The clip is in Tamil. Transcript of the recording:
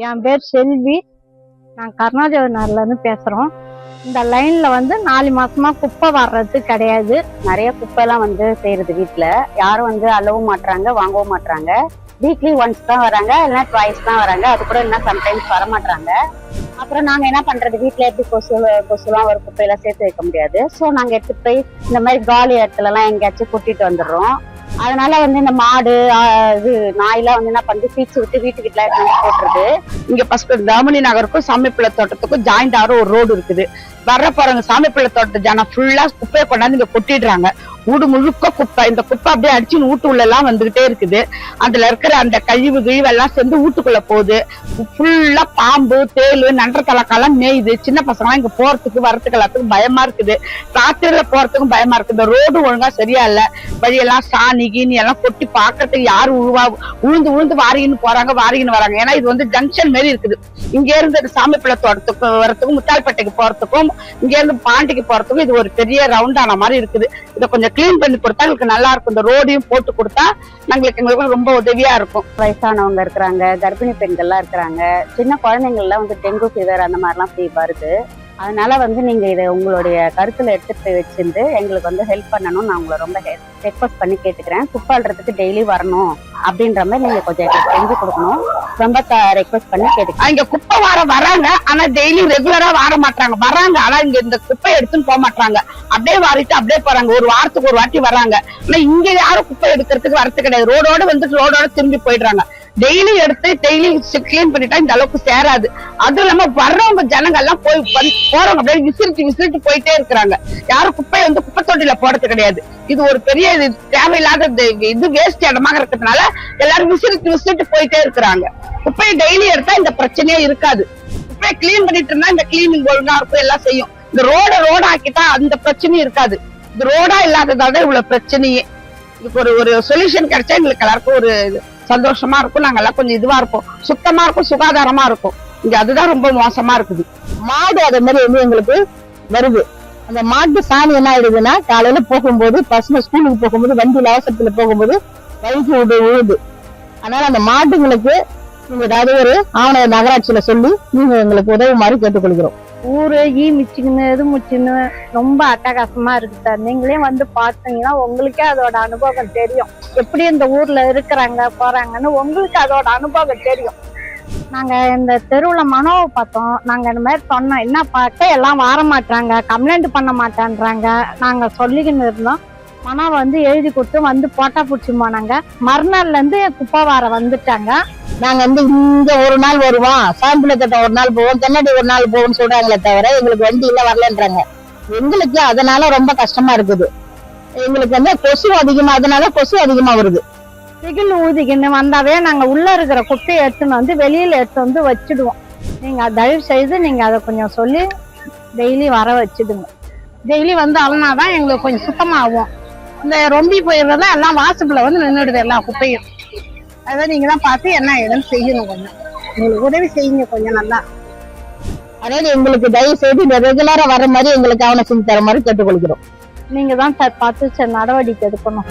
என் பேர் செல்வி. நான் கருணாஜனர்லேருந்து பேசுகிறோம். இந்த லைனில் வந்து 4 மாசமா குப்பை வர்றது கிடையாது. நிறைய குப்பைலாம் வந்து செய்யறது வீட்டில் யாரும் வந்து அள்ளவும் மாட்டுறாங்க, வாங்கவும் மாட்டுறாங்க. வீக்லி ஒன்ஸ் தான் வராங்க, இல்லைன்னா ட்வைஸ் தான் வராங்க. அது கூட இல்லைன்னா சம்டைம்ஸ் வர மாட்டாங்க. அப்புறம் நாங்கள் என்ன பண்ணுறது, வீட்டில் எப்படி கொசுலாம் ஒரு குப்பையெல்லாம் சேர்த்து வைக்க முடியாது. ஸோ நாங்கள் எடுத்துகிட்டு போய் இந்த மாதிரி காலி இடத்துலலாம் எங்கேயாச்சும் கூட்டிகிட்டு வந்துடுறோம். அதனால வந்து இந்த மாடு இது நாயெல்லாம் வந்து என்ன பண்ணி சீச்சு விட்டு வீட்டுக்கிட்ட போட்டுருது. இங்க ஃபர்ஸ்ட் தாமணி நகருக்கும் சாமிப்பிள்ளை தோட்டத்துக்கும் ஜாயிண்ட் ஆகிற ஒரு ரோடு இருக்குது. வர்ற போறவங்க சாமிப்பிள்ளை தோட்டத்து ஜனம் ஃபுல்லா குப்பையை கொண்டாந்து இங்க கொட்டிடுறாங்க. வீடு முழுக்க குப்பை. இந்த குப்பை அப்படியே அடிச்சுன்னு வீட்டு உள்ள எல்லாம் வந்துகிட்டே இருக்குது. அதுல இருக்கிற அந்த கழிவு எல்லாம் சேர்ந்து வீட்டுக்குள்ள போகுது. ஃபுல்லா பாம்பு, தேளு, நன்ற தலைக்கெல்லாம் மேயுது. சின்ன பசங்க இங்க போறதுக்கு வரத்துக்கு எல்லாத்துக்கும் பயமா இருக்குது. ராத்திரில போறதுக்கும் பயமா இருக்குது. இந்த ரோடு ஒழுங்கா சரியா இல்ல. வழியெல்லாம் சாணி கீனி எல்லாம் கொட்டி பாக்கிறதுக்கு யாரு உழுந்து வாரின்னு போறாங்க, வாரின்னு வராங்க. ஏன்னா இது வந்து ஜங்ஷன் மாரி இருக்குது. இங்க இருந்து சாமிப்பிள்ளை தோட்டத்துக்கு வரத்துக்கும், முத்தால்பேட்டைக்கு போறதுக்கும், இங்க இருந்து பாண்டிக்கு போறதுக்கும் இது ஒரு பெரிய ரவுண்டான மாதிரி இருக்குது. இதை கொஞ்சம் கிளீன் பண்ணி கொடுத்தா எங்களுக்கு நல்லா இருக்கும். இந்த ரோடையும் போட்டு கொடுத்தா எங்களுக்கு ரொம்ப உதவியா இருக்கும். வயசானவங்க இருக்கிறாங்க, கர்ப்பிணி பெண்கள்லாம் இருக்கிறாங்க, சின்ன குழந்தைங்கள்லாம் வந்து டெங்கு ஃபீவர் அந்த மாதிரிலாம் வருது. அதனால வந்து நீங்க இதை உங்களுடைய கருத்துல எடுத்துட்டு வச்சிருந்து எங்களுக்கு வந்து ஹெல்ப் பண்ணணும். நான் உங்களை ரொம்ப ரெக்வஸ்ட் பண்ணி கேட்டுக்கிறேன். குப்பாடுறதுக்கு டெய்லி வரணும் அப்படின்ற மாதிரி நீங்க கொஞ்சம் செஞ்சு கொடுக்கணும். ரொம்ப ரெக்வஸ்ட் பண்ணி கேட்டுக்கிறேன். இங்க குப்பை வராங்க, ஆனா டெய்லி ரெகுலரா வர மாட்டாங்க. வராங்க, ஆனா இங்க இந்த குப்பை எடுத்துன்னு போக மாட்டாங்க. அப்படியே வாரிட்டு அப்படியே போறாங்க. ஒரு வாரத்துக்கு ஒரு வாட்டி வராங்க. ஆனா இங்க யாரும் குப்பை எடுக்கிறதுக்கு வரது கிடையாது. ரோடோட வந்துட்டு ரோடோட திரும்பி போயிடுறாங்க. டெய்லி எடுத்து டெய்லி கிளீன் பண்ணிட்டா இந்த அளவுக்கு சேராது. அதுவும் இல்லாம வர்றவங்க ஜனங்க எல்லாம் போறவங்க அப்படியே விசிறிட்டு போயிட்டே இருக்கிறாங்க. யாரும் குப்பையை வந்து குப்பை தொட்டில போடுறது கிடையாது. இது ஒரு பெரிய தேவையில்லாத இது வேஸ்ட் இடமாக இருக்கிறதுனால எல்லாரும் விசிறிட்டு போயிட்டே இருக்கிறாங்க. குப்பையை டெய்லி எடுத்தா இந்த பிரச்சனையே இருக்காது. குப்பையை கிளீன் பண்ணிட்டு இருந்தா இந்த கிளீனிங் ஒழுங்கா இருக்கும், எல்லாம் செய்யும். இந்த ரோட ஆக்கிட்டா அந்த பிரச்சனையும் இருக்காது. இது ரோடா இல்லாததால இவ்வளவு பிரச்சனையே. இதுக்கு ஒரு சொல்யூஷன் கிடைச்சா எங்களுக்கு எல்லாருக்கும் ஒரு சந்தோஷமா இருக்கும். நாங்க எல்லாம் கொஞ்சம் இதுவா இருப்போம், சுத்தமா இருக்கும், சுகாதாரமா இருக்கும். இங்க அதுதான் ரொம்ப மோசமா இருக்குது. மாடு அதே மாதிரி வந்து எங்களுக்கு வருது. அந்த மாட்டு சாணி என்ன ஆயிடுதுன்னா, காலையில போகும்போது பசங்க ஸ்கூலுக்கு போகும்போது வண்டியில அவசரத்துல போகும்போது வயிற்று விழுது. அதனால அந்த மாட்டுங்களுக்கு நீங்க ஏதாவது ஒரு ஆவண நகராட்சியில சொல்லி நீங்க எங்களுக்கு உதவுமாறு கேட்டுக்கொள்கிறோம். ஊரு மிச்சின்னு எது முச்சின்னு ரொம்ப அட்டகாசமா இருக்கு சார். நீங்களே வந்து பார்த்தீங்கன்னா உங்களுக்கே அதோட அனுபவம் தெரியும். எப்படி இந்த ஊர்ல இருக்கிறாங்க போறாங்கன்னு உங்களுக்கு அதோட அனுபவம் தெரியும். நாங்க இந்த தெருவுல மனோவை பார்த்தோம். நாங்க இந்த மாதிரி சொன்னோம், என்ன பார்க்க எல்லாம் வர மாட்டாங்க, கம்ப்ளைண்ட் பண்ண மாட்டேன்றாங்க. நாங்க சொல்லிக்கின்னு இருந்தோம். மனோவை வந்து எழுதி கொடுத்து வந்து போட்டா பிடிச்சி போனாங்க. மறுநாள்ல இருந்து குப்பை வார வந்துட்டாங்க. நாங்க வந்து இங்க ஒரு நாள் வருவோம், சாம்பிளை தட்டம் ஒரு நாள் போவோம், தென்னடி ஒரு நாள் போவோம்னு சொல்றாங்களே தவிர எங்களுக்கு வண்டி இல்ல வரலன்றாங்க. எங்களுக்கு அதனால ரொம்ப கஷ்டமா இருக்குது. எங்களுக்கு வந்து கொசு அதிகமா, அதனால கொசு அதிகமா வருது. திகில் ஊதிக்கின்னு வந்தாவே நாங்க உள்ள இருக்கிற குப்பையை எடுத்துன்னு வந்து வெளியில எடுத்து வந்து வச்சிடுவோம். நீங்க தயவு செய்து நீங்க அதை கொஞ்சம் சொல்லி டெய்லி வர வச்சிடுங்க. டெய்லி வந்து அலனாதான் எங்களுக்கு கொஞ்சம் சுத்தமாகும். இந்த ரொம்பி போயிடுறதா எல்லாம் வாசப்புல வந்து நின்றுடுது எல்லா குப்பையும். அதான் நீங்க தான் பார்த்து என்ன ஏதுன்னு செய்யணும். கொஞ்சம் உங்களுக்கு உதவி செய்யுங்க கொஞ்சம் நல்லா. அதாவது எங்களுக்கு தயவு செய்து ரெகுலரா வர மாதிரி எங்களுக்கு ஆவணம் செஞ்சு தர மாதிரி கேட்டுக்கொள்கிறோம். நீங்க தான் சார் பார்த்து நடவடிக்கை எடுக்கணும்.